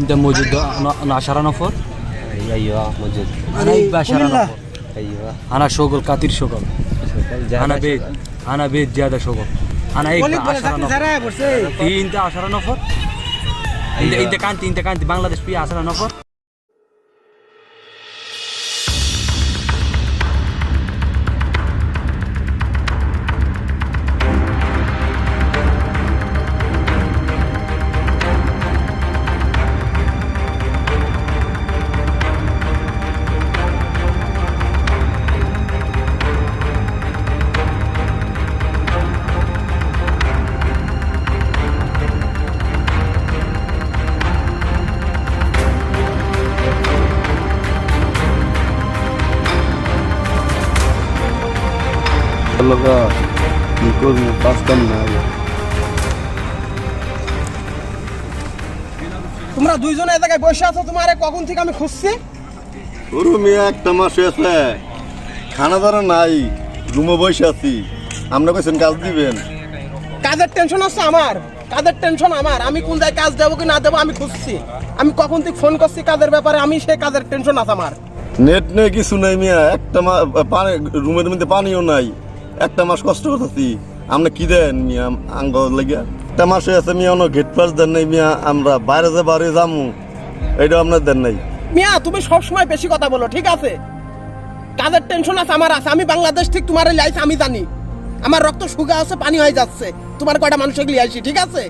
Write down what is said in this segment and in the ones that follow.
انت موجود انا 10 نفر. ايوه موجود. انا يبقى 10 نفر. ايوه انا شغل كثير شغل. انا بيت زياده شغل. انا يبقى 10 نفر. انت 10 نفر. انت كنت بنغلاديش فيها 10 نفر. लगा इनको पास कम ना है। তোমরা দুইজন এই জায়গায় বসে আছো, তোমারে কখন থেকে আমি খুঁজছি। ওরু মিয়া একটা মাস হয়েছে খানা দানা নাই, রুমে বসে আছি। আমরা কইছেন কাজ দিবেন। কাজের টেনশন আছে আমার, কাজের টেনশন আমার। আমি কোন জায়গায় কাজ দেবো কি না দেবো আমি খুঁজছি। আমি কখন থেকে ফোন করছি কাজের ব্যাপারে, আমি সেই কাজের টেনশন আছে আমার। নেট নেই কিছু নাই মিয়া, একটা পানি রুমের মধ্যে পানিও নাই। একটা মাস কষ্ট করতেছি, আমরা কি দেন মিয়া আঙ্গ লাগিয়া? একটা মাস হয়েছে মিয়া, অন্য গেট পাস দেন নাই মিয়া। আমরা বাইরে যে বাড়ি যামু এটা আপনার দেন নাই। মিয়া তুমি সবসময় বেশি কথা বলো, ঠিক আছে? কাজের টেনশন আছে আমার আছে। আমি বাংলাদেশ থেকে তোমার লাইছি, আমি জানি আমার রক্ত শুকা আছে, পানি হয়ে যাচ্ছে। তোমার কয়টা মানুষ এগুলি আইছি, ঠিক আছে?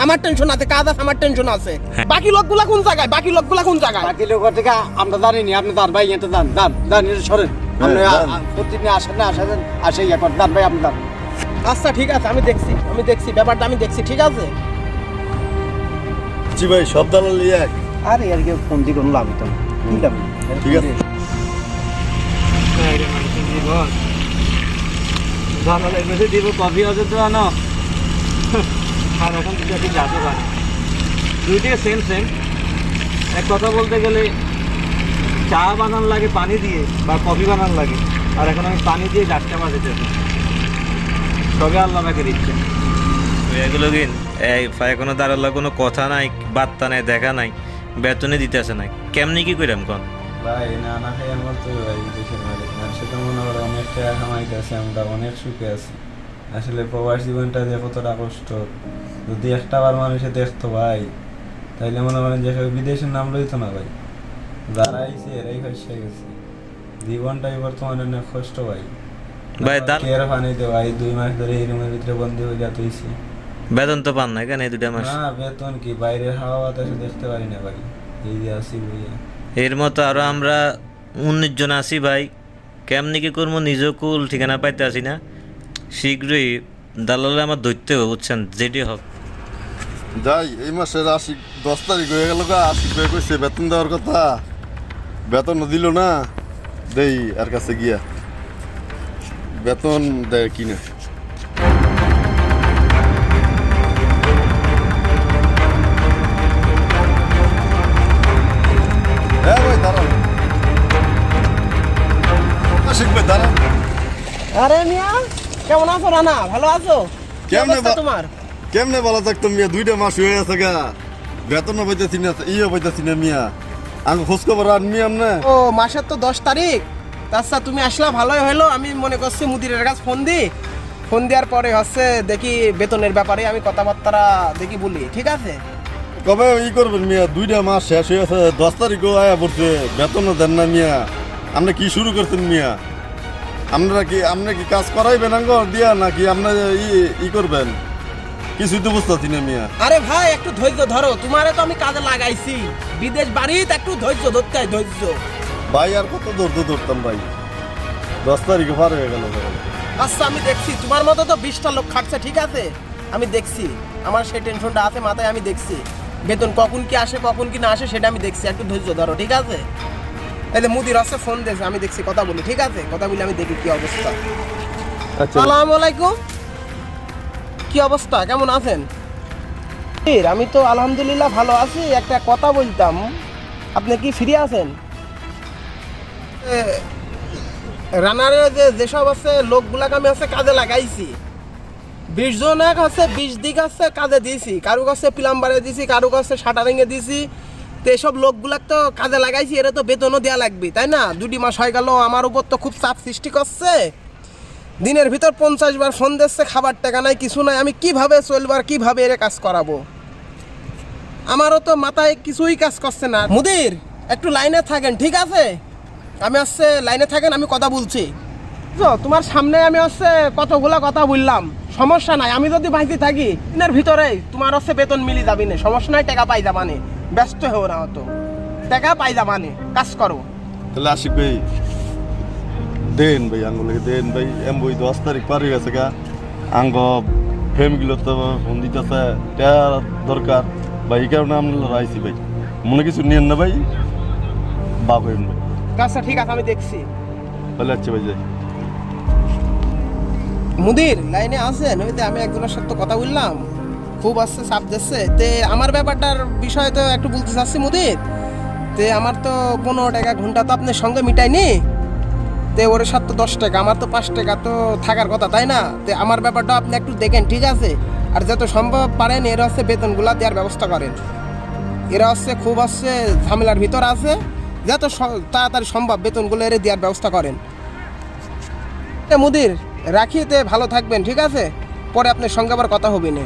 আমার টেনশন আছে, কাজ আছে, আমার টেনশন আছে। বাকি লোকগুলা কোন জায়গায়? বাকি লোকগুলা কোন জায়গায়? বাকি লোক থেকে আমরা জানিনি। আপনি তার ভাই এটা জান জান জান সরেন। আপনি প্রতিদিন আসেন না আসে ইয়া করেন। দান ভাই আপনি দান। আচ্ছা ঠিক আছে, আমি দেখছি ব্যাপারটা আমি দেখছি, ঠিক আছে? জি ভাই, সব দালাল এক। আরে আর কি ফোন দিয়ে কোনো লাভ তো কি লাভ? ঠিক আছে ভালো লাগবে দিব কফি আছে তো আনো। আর এখন কি যাতে পারে দুইটাই সেম এক কথা বলতে গেলে চা বানান লাগে পানি দিয়ে বা কফি বানান লাগে, আর এখন আমি পানি দিয়ে গাছটা বাজাতে সবে আল্লাহ আমাকে দিচ্ছে। এগুলো কিন কোনো দাঁড়ালো কোনো কথা নাই, বার্তা নাই, দেখা নাই, বেতনে দিতেছে না। কেমনি কি কইরাম কোন ভাই না না খাই আমার তো ভাই দেশের মালিক মানুষে তো মনে হয় অনেক টাকা কামাইতেছে, আমরা অনেক সুখে আছি। আসলে প্রবাস জীবনটা যে কতটা কষ্ট, যদি একটা বার মানুষে দেখতো ভাই তাইলে মনে করেন যে বিদেশের নাম লইতো না ভাই। যারা আইছে এরাই ফাঁসে গেছে। জীবনটাই বর্তমানে অনেক কষ্ট ভাই। ভাই কেয়ার পানিতে ভাই 2 মাস ধরে এই রুমের ভিতরে বন্দি হয়ে যেতে হয়েছে। বেতন তো পান না কেন এই 2 মাস? না বেতন কি, বাইরের হাওয়া বাতাসে দেখতে পারি না ভাই। এই যে আসি ভাইয়া, এর মতো আরো আমরা 19 জন আছি ভাই। কেমনি কি করবো নিজেও কুল ঠিকানা পাইতে আসি না। শীঘ্রই দালালে আমার ধরতে হবে, বুঝছেন? যেটি হোক যাই। এই মাসের 10 তারিখ হয়ে গেল, 80 টাকা কইছে বেতন দেওয়ার কথা, বেতন দিল না। দেই আর কাছে গিয়া বেতন দেয় কিনা। হ্যাঁ ভাই দাঁড়ান, শিখবে দাঁড়ান। আরে মিয়া কেমন আছো? রানা ভালো আছো? কেমনে তোমার কেমনে বলা থাকতো মিয়া? 2টা মাস হয়ে গেছে গা, বেতনও পাইতেছি না, পাইতেছি না মিয়া। আমি খোঁজ খবর আনমি আমনে। ও মাসের তো 10 তারিখ। আচ্ছা তুমি আসলা ভালোই হলো। আমি মনে করছি মুদিরের কাছে ফোন দেওয়ার পরে হচ্ছে দেখি বেতনের ব্যাপারে আমি কথাবার্তা দেখি বলি, ঠিক আছে? কবে করবেন মিয়া? 2টা মাস শেষ হয়ে গেছে, 10 তারিখও আয়া পড়ছে, বেতনও দেন না মিয়া। আপনি কি শুরু করছেন মিয়া? আপনি কি কাজ করাইবেন আঙ্গ দিয়া নাকি আপনি করবেন? কিছুই তো বুঝতেছি না মিয়া। আরে ভাই একটু ধৈর্য ধরো, তোমারে তো আমি কাজে লাগাইছি। বিদেশ বাড়িতে একটু ধৈর্য ধরতে হয়, ধৈর্য। ভাই আর কত ধরতাম ভাই, 10 তারিখে পার হয়ে গেল। আচ্ছা আমি দেখছি, তোমার মতো তো 20টা লোক খাটছে, ঠিক আছে? আমি দেখছি, আমার সেই টেনশনটা আছে মাথায়। আমি দেখছি বেতন কখন কি আসে কখন কি না আসে সেটা আমি দেখছি। একটু ধৈর্য ধরো, ঠিক আছে? এই যে মুদির আছে ফোন দিয়েছে, আমি দেখছি, কথা বলি, ঠিক আছে? কথা বলি আমি দেখি কি অবস্থা। আসসালামু আলাইকুম, কি অবস্থা, কেমন আছেন? আমি তো আলহামদুলিল্লাহ ভালো আছি। একটা কথা বলতাম, আপনি কি ফ্রি আছেন? রানারে যেসব আছে লোকগুলাকে আমি আছে কাজে লাগাইছি। 20 জন এক আছে, 20 দিক আছে কাজে দিয়েছি। কারো কাছে প্লাম্বারে দিয়েছি, কারো কাছে শাটারিংয়ে দিয়েছি। তো এসব লোকগুলাক তো কাজে লাগাইছি, এরা তো বেতনও দেওয়া লাগবে তাই না? 2 মাস হয়ে গেল, আমার উপর তো খুব চাপ সৃষ্টি করছে। দিনের ভিতর 50 বার ফোন দিচ্ছে, খাবার টাকা নাই, কিছু নাই, আমি কিভাবে চলবার, কিভাবে এর কাজ করাবো? আমারও তো মাথায় কিছুই কাজ করছে না। মুদির, একটু লাইনে থাকেন, ঠিক আছে? আমি হচ্ছে লাইনে থাকেন, আমি কথা বলছি। তোমার সামনে আমি হচ্ছে কতগুলা কথা বললাম, সমস্যা নাই। আমি যদি বাইতে থাকি দিনের ভিতরে তোমার হচ্ছে বেতন মিলি যাবি না, সমস্যা নাই, টাকা পাই যাবানে, ব্যস্ত হও না অত, টাকা পাই যাবানে, কাজ করো। তাহলে আশিক ভাই দেন ভাই, আঙ্গুলকে দেন ভাই। এম বই 10 তারিখ পার হয়ে গেছে গা, আঙ্গ ফ্যামিলিগুলো তো ফোন দিতেছে, টাকা দরকার ভাই, এই কারণে আমরা আইছি ভাই। মনে কিছু নিয়েন না ভাই, বাপ ভাই। আচ্ছা ঠিক আছে, আমি দেখছি। তাহলে আচ্ছা ভাই যাই। মুদির লাইনে আছে নইতে, আমি একজনের সাথে কথা বললাম, খুব আসছে, চাপ দিচ্ছে। তে আমার ব্যাপারটার বিষয়ে তো একটু বলতে চাচ্ছি মুদির। তে আমার তো 15 টাকা ঘন্টা তো আপনার সঙ্গে মিটাইনি, তে ওর সাথে তো 10 টাকা, আমার তো 5 টাকা তো থাকার কথা তাই না? তে আমার ব্যাপারটা আপনি একটু দেখেন, ঠিক আছে? আর যত সম্ভব পারেন এরা হচ্ছে বেতনগুলা দেওয়ার ব্যবস্থা করেন। এরা হচ্ছে খুব হচ্ছে ঝামেলার ভিতর আছে, যত তাড়াতাড়ি সম্ভব বেতনগুলো এর দেওয়ার ব্যবস্থা করেন। মুদির রাখিতে ভালো থাকবেন, ঠিক আছে? পরে আপনার সঙ্গে আবার কথা হবে না।